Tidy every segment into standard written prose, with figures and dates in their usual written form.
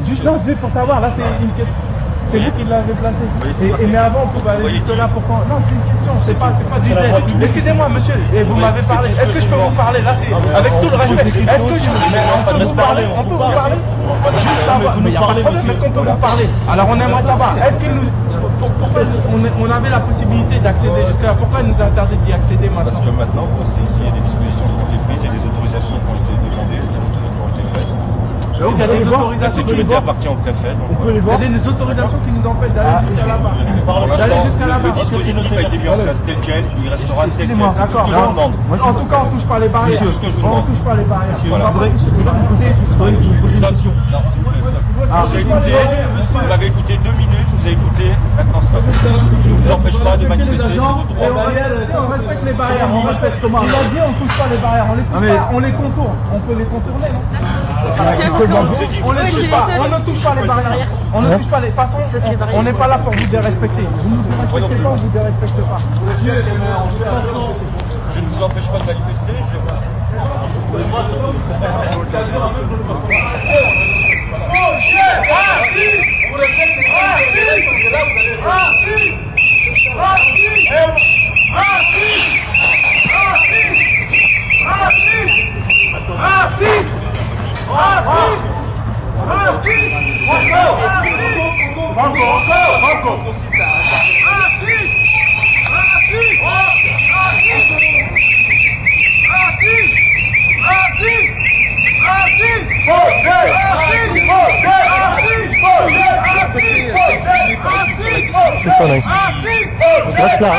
Juste là, c'est pour savoir, là c'est une question. C'est vous qui l'avez placé. Mais avant, on pouvait aller jusque là pour quand. Non, c'est une question, c'est pas du zèle. Excusez-moi, monsieur, et vous m'avez parlé. Est-ce que je peux vous parler? Là, c'est avec tout le respect. Est-ce que je peux vous parler? On peut vous parler? Juste savoir. Mais il n'y a pas de problème, est-ce qu'on peut vous parler? Alors, on aimerait savoir, est-ce qu'il nous. Pourquoi on avait la possibilité d'accéder jusqu'à là? Pourquoi il nous a interdit d'y accéder maintenant? Parce que maintenant, parce qu'ici, il y a des dispositions qui ont été prises, il y a des autorisations qui ont été demandées, qui ont été faites. Donc il y a des autorisations. La sécurité appartient au préfet. Il y a des autorisations qui nous empêchent d'aller jusqu'à là-bas. Le dispositif a été mis en place tel quel, il restera tel quel. C'est ce que je vous demande. En tout cas, on ne touche pas les barrières. C'est ce que je vous demande. On ne touche pas les barrières. Voilà. Vous poser une question. Vous m'avez écouté 2 minutes, vous avez écouté, maintenant stop. Je ne vous empêche pas de manifester, c'est votre droit. On respecte les barrières, on respecte comment. Il a dit on ne touche pas les barrières, on les contourne. On peut les contourner, non? On ne touche pas, on ne touche pas les barrières. On ne touche pas les passants. On n'est pas là pour vous dérespecter. Vous ne nous respectez pas, on ne vous dérespecte pas. Je ne vous empêche pas de manifester. Reste là, hein.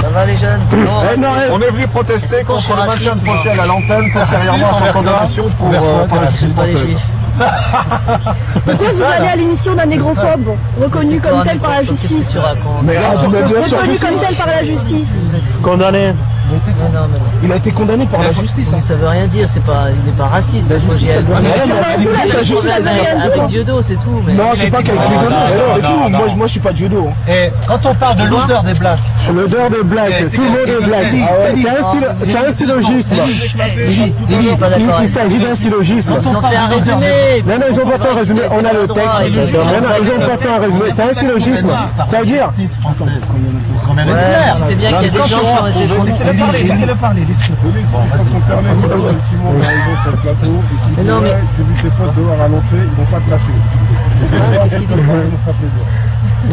Ça va les jeunes? On est venu protester contre le maintien de Pochel à l'antenne, postérieurement à sa condamnation pour la justice française. Pourquoi vous allez à l'émission d'un négrophobe reconnu comme tel par la justice? Reconnu comme tel par la justice. Condamné. Il a été condamné par la justice. Ça veut rien dire, il n'est pas raciste. Avec Dieudo, c'est tout. Non, c'est pas qu'avec Dieudo. Moi, je suis pas Dieudo. Et quand on parle de l'odeur des blacks, L'odeur de black, tout le monde est black. C'est un syllogisme. Il s'agit d'un syllogisme. Ils ont fait un résumé. Non, ils n'ont pas fait un résumé, on a le texte. Non, ils n'ont pas fait un résumé, c'est un syllogisme. Ça veut dire. justice française. Parce qu'on vient d'être clair. Tu sais bien qu'il y a des gens qui ont été condamnés. Laissez-le parler. Mais non, mais. J'ai vu tes potes dehors à l'entrée, ils vont pas te lâcher. Qu'est-ce qu'il dit?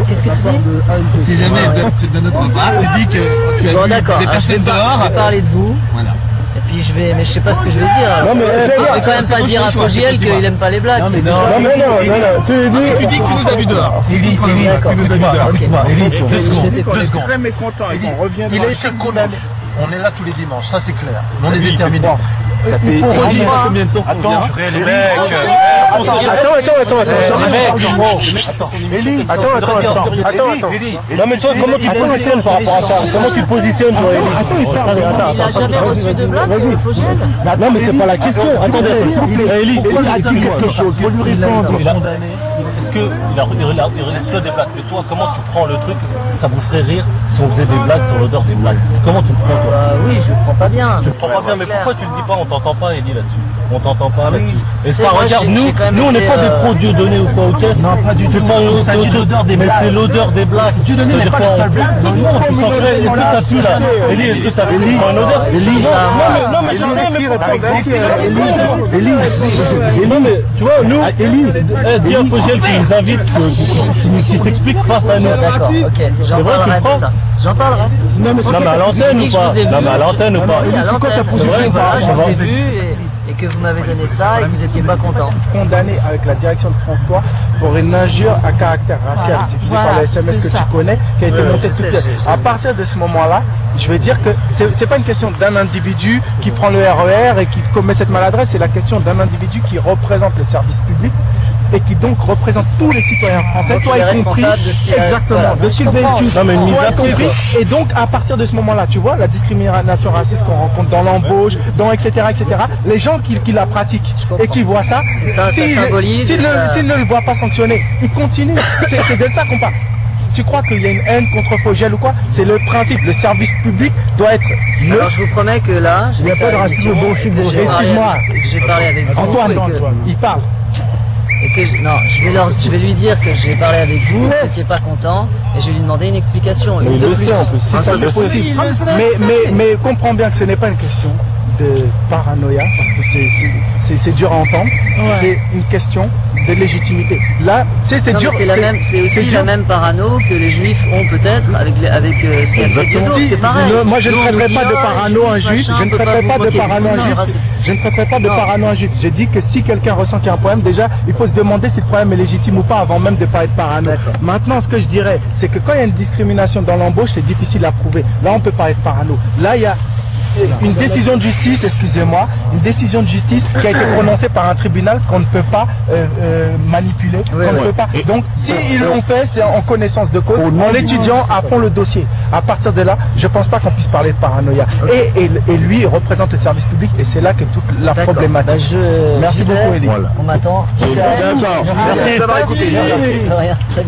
Qu'est-ce que tu dis? Si jamais de notre part, tu dis que tu as vu des personnes dehors. Je vais parler de vous. Voilà. Et puis je vais, mais je sais pas ce que je vais dire. Non, mais je vais quand même pas dire à Fogiel qu'il aime pas les blagues. Non, tu lui dis. Tu dis que tu nous as vu dehors. Élie, tu nous as vu dehors. Élie, 2 secondes. Très mécontent, Il a été condamné. On est là tous les dimanches, ça c'est clair. On est déterminé. Ça fait combien de temps? Attends, les mecs. Non mais toi, comment tu te positionnes par rapport à ça? Comment tu te positionnes, toi, Élie? Il n'a jamais reçu de blague, Fogel. Non mais c'est pas la question. Attendez, Élie, il a dit quelque chose. Faut lui répondre. Est-ce qu'il reçoit des blagues? Mais toi, comment tu prends le truc? Ça vous ferait rire si on faisait des blagues sur l'odeur des blagues? Comment tu le prends, toi? Oui, je le prends pas bien. Tu le prends pas bien, mais pourquoi tu le dis pas? On t'entend pas, Élie, là-dessus. On t'entend pas là-dessus. Et ça, moi, regarde, nous, on n'est pas des pros Dieu donné ou quoi au caisse. Non, pas du tout. C'est autre chose. Mais c'est l'odeur des blagues. Dieu donné n'est pas le seul blague. Est-ce que ça pue là? Élie, est-ce que ça pue une odeur? Élie, non mais non mais tu vois, nous, Élie, dis à Fogel qui nous invite, qui s'explique face à nous. D'accord, ok, j'en parlerai de ça. J'en parlerai. Non mais à l'antenne ou pas? Non mais à l'antenne ou pas? C'est quoi ta position? Voilà, je vous ai vu et que vous m'avez donné ça et que vous n'étiez pas content. Condamné avec la direction de France 3 pour une injure à caractère racial diffusée par la SMS que tu connais, qui a été montée toute pièce. À partir de ce moment-là, je vais dire que c'est pas une question d'un individu qui prend le RER et qui commet cette maladresse, c'est la question d'un individu qui représente le service public et qui donc représente tous les citoyens français, toi y compris, exactement, de ce véhicule, toi y compris, et donc à partir de ce moment-là, tu vois, la discrimination raciste qu'on rencontre dans l'embauche, dans etc., les gens qui la pratiquent et qui voient ça, s'ils ne le voient pas sanctionner, ils continuent, c'est de ça qu'on parle. Tu crois qu'il y a une haine contre Fogel ou quoi? C'est le principe, le service public doit être neutre. Alors je vous promets que là, il n'y a pas de racisme, excuse-moi. J'ai parlé avec vous. Antoine, il parle. Et que je vais lui dire que j'ai parlé avec vous, vous n'étiez pas content, et je vais lui demander une explication. Mais il le sait en plus. Si ça c'est possible. Mais comprends bien que ce n'est pas une question de paranoïa, parce que c'est dur à entendre. C'est une question de légitimité. Là, c'est dur. C'est aussi la même parano que les juifs ont peut-être avec ce qu'il y a fait Dieudo. C'est pareil. Moi je ne traiterai pas de parano un juif. Je ne traiterai pas de parano un juif. Je ne traiterai pas de parano un juif. J'ai dit que si quelqu'un ressent qu'il y a un problème, déjà, il faut se demander si le problème est légitime ou pas avant même de pas être parano. Maintenant, ce que je dirais, c'est que quand il y a une discrimination dans l'embauche, c'est difficile à prouver. Là, on peut pas être parano. Là, il y a une décision de justice, excusez-moi, une décision de justice qui a été prononcée par un tribunal qu'on ne peut pas manipuler, qu'on ne peut pas. Donc, s'ils l'ont fait, c'est en connaissance de cause, en étudiant à fond le dossier. À partir de là, je pense pas qu'on puisse parler de paranoïa. Et lui, il représente le service public et c'est là que toute la problématique. Merci beaucoup, Élie. Voilà. On m'attend. Merci d'avoir écouté. Salut.